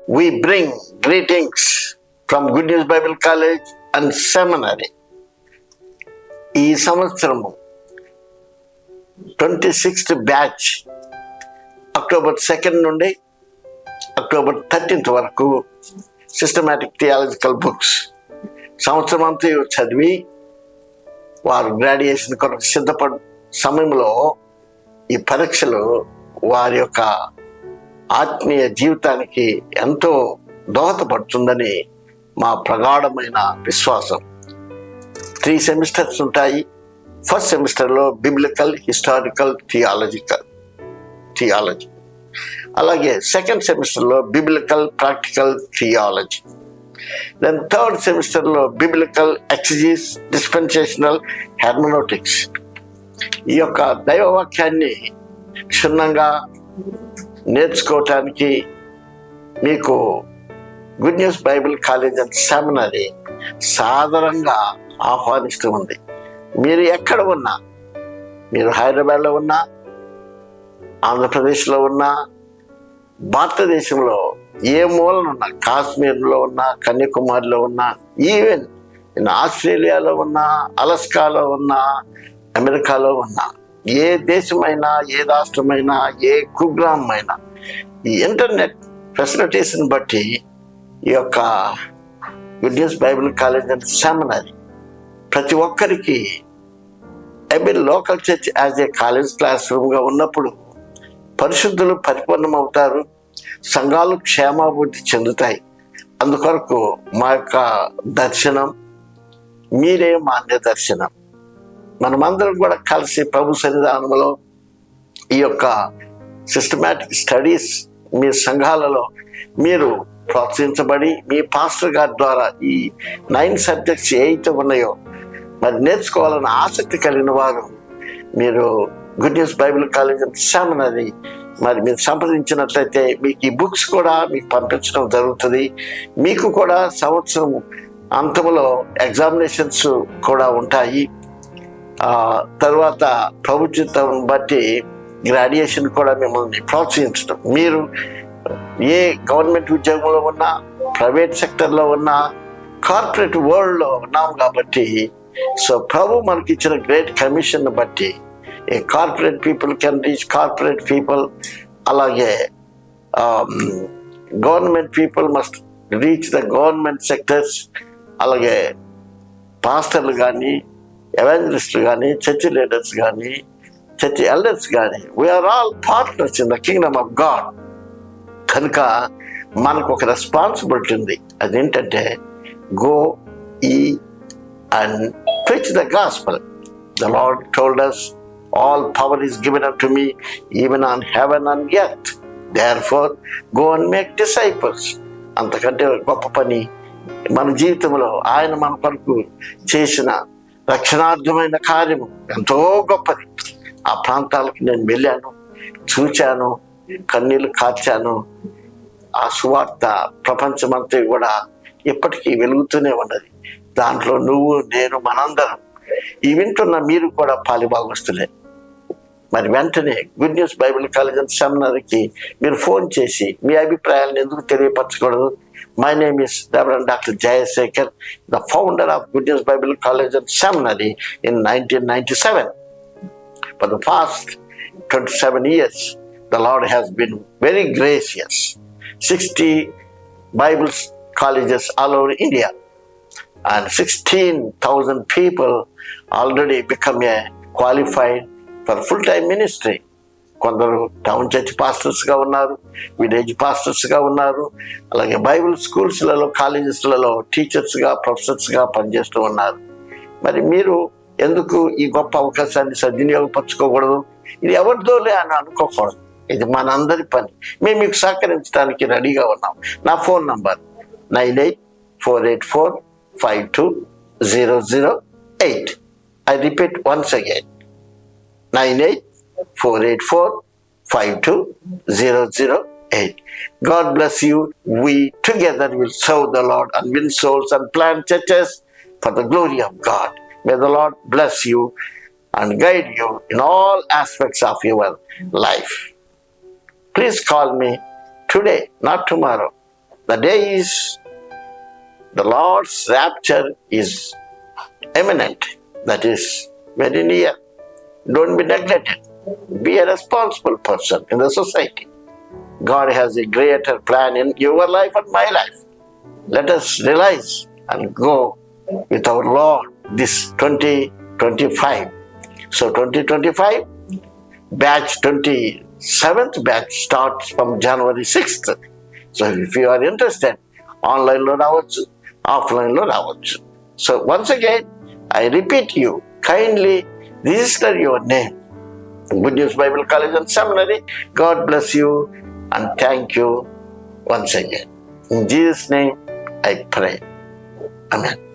We bring greetings from Good News Bible College and Seminary. ఈ సంవత్సరము 26th batch October 2nd నుండి October 13th వరకు systematic theological books సంవత్సరం అంతా చదివి వారు గ్రాడ్యుయేషన్ కొరకు సిద్ధపడు సమయంలో ఈ పరీక్షలు వారి యొక్క ఆత్మీయ జీవితానికి ఎంతో దోహదపడుతుందని మా ప్రగాఢమైన విశ్వాసం. 3 సెమిస్టర్స్ ఉంటాయి. ఫస్ట్ సెమిస్టర్లో బిబ్లికల్, హిస్టారికల్, థియాలజీ, అలాగే సెకండ్ సెమిస్టర్లో biblical, practical theology. Then third సెమిస్టర్లో బిబ్లికల్, ఎక్సిజీస్, డిస్పెన్సేషనల్, హెర్మనోటిక్స్. ఈ యొక్క దైవవాక్యాన్ని క్షుణ్ణంగా నేర్చుకోవటానికి మీకు good news Bible college and seminary సాదరంగా ఆహ్వానిస్తూ ఉంది. మీరు ఎక్కడ ఉన్నా, మీరు హైదరాబాద్లో ఉన్నా, ఆంధ్రప్రదేశ్లో ఉన్నా, భారతదేశంలో ఏ మూలనున్నా, కాశ్మీర్లో ఉన్నా, కన్యాకుమారిలో ఉన్నా, ఈవెన్ ఆస్ట్రేలియాలో ఉన్నా, అలస్కాలో ఉన్నా, అమెరికాలో ఉన్నా, ఏ దేశమైనా, ఏ రాష్ట్రమైనా, ఏ కుగ్రామైనా ఈ ఇంటర్నెట్ ఫెసిలిటీస్ని బట్టి ఈ యొక్క good news Bible college and seminary ప్రతి ఒక్కరికి every local church as a college class రూమ్గా ఉన్నప్పుడు పరిశుద్ధులు పరిపూర్ణమవుతారు, సంఘాలు క్షేమాభివృద్ధి చెందుతాయి. అందుకొరకు మా యొక్క దర్శనం మీరే మా అన్య దర్శనం. మనమందరం కూడా కలిసి ప్రభు సన్నిధానంలో ఈ యొక్క సిస్టమాటిక్ స్టడీస్ మీ సంఘాలలో మీరు ప్రోత్సహించబడి మీ పాస్టర్ గారి ద్వారా ఈ 9 సబ్జెక్ట్స్ ఏవైతే ఉన్నాయో మరి నేర్చుకోవాలని ఆసక్తి కలిగిన వారు మీరు good news Bible college and seminary మరి మీరు సంప్రదించినట్లయితే మీకు ఈ బుక్స్ కూడా మీకు పంపించడం జరుగుతుంది. మీకు కూడా సంవత్సరం అంతంలో ఎగ్జామినేషన్స్ కూడా ఉంటాయి. తర్వాత ప్రభుత్వం బట్టి గ్రాడ్యుయేషన్ కూడా మిమ్మల్ని ప్రోత్సహించడం. మీరు ఏ గవర్నమెంట్ ఉద్యోగంలో ఉన్నా, ప్రైవేట్ సెక్టర్లో ఉన్నా, కార్పొరేట్ వరల్డ్లో ఉన్నాం కాబట్టి సో ప్రభు మనకి ఇచ్చిన గ్రేట్ కమిషన్ బట్టి a corporate people can reach corporate people, అలాగే government people must reach the government sectors. అలాగే పాస్టర్లు కానీ, ఎవాంజలిస్టులు కానీ, చర్చ్ లీడర్స్ కానీ, చర్చ్ ఎల్డర్స్ కానీ, we are all partners in the kingdom of God. కనుక మనకు ఒక రెస్పాన్సిబిలిటీ ఉంది. అదేంటంటే గో ఈ and preach the gospel. The Lord told us, all power is given unto me, even on heaven and earth. Therefore, go and make disciples. అంతకంటే గొప్ప పని మన జీవితంలో ఆయన మన కొరకు చేసిన రక్షణార్థమైన కార్యము ఎంతో గొప్పది. ఆ ప్రాంతాలకు నేను వెళ్ళాను, చూచాను, కన్నీళ్లు కార్చాను. ఆ సువార్త ప్రపంచమంతా కూడా ఇప్పటికీ వెలుగుతూనే ఉన్నది. దాంట్లో నువ్వు, నేను, మనందరం ఈ వింటున్న మీరు కూడా పాలిభాగస్తులే. మరి వెంటనే good news Bible college and సెమినరీకి మీరు ఫోన్ చేసి మీ అభిప్రాయాలను ఎందుకు తెలియపరచకూడదు? My name is reverend doctor Jayasekhar, the founder of good news Bible college and seminary in 1997. For the past 27 years, the Lord has been very gracious. 60 Bible colleges all over India. And 16,000 people already become qualified for full-time ministry. కొందరు town church పాస్టర్స్గా ఉన్నారు, village పాస్టర్స్గా ఉన్నారు, అలాగే Bible స్కూల్స్లలో, కాలేజెస్లలో టీచర్స్గా, ప్రొఫెసర్స్గా పనిచేస్తూ ఉన్నారు. మరి మీరు ఎందుకు ఈ గొప్ప అవకాశాన్ని సద్వినియోగపరచుకోకూడదు? ఇది ఎవరిదోలే అని అనుకోకూడదు. ఇది మనందరి పని. మేము మీకు సహకరించడానికి రెడీగా ఉన్నాం. నా phone number 9848452008. I repeat once again, 9848452008. God bless you. We together will serve the Lord and win souls and plant churches for the glory of God. May the Lord bless you and guide you in all aspects of your life. Please call me today, not tomorrow. The day is, the Lord's rapture is imminent. That is very near. Don't be neglected. Be a responsible person in the society. God has a greater plan in your life and my life. Let us realize and go with our Lord this 2025. So 2025, batch 27th batch starts from January 6th. So if you are interested, online lo రావచ్చు, offline lo రావచ్చు. So once again, I repeat you, kindly register your name. Good News Bible College and Seminary. God bless you and thank you once again. In Jesus' name, I pray. Amen.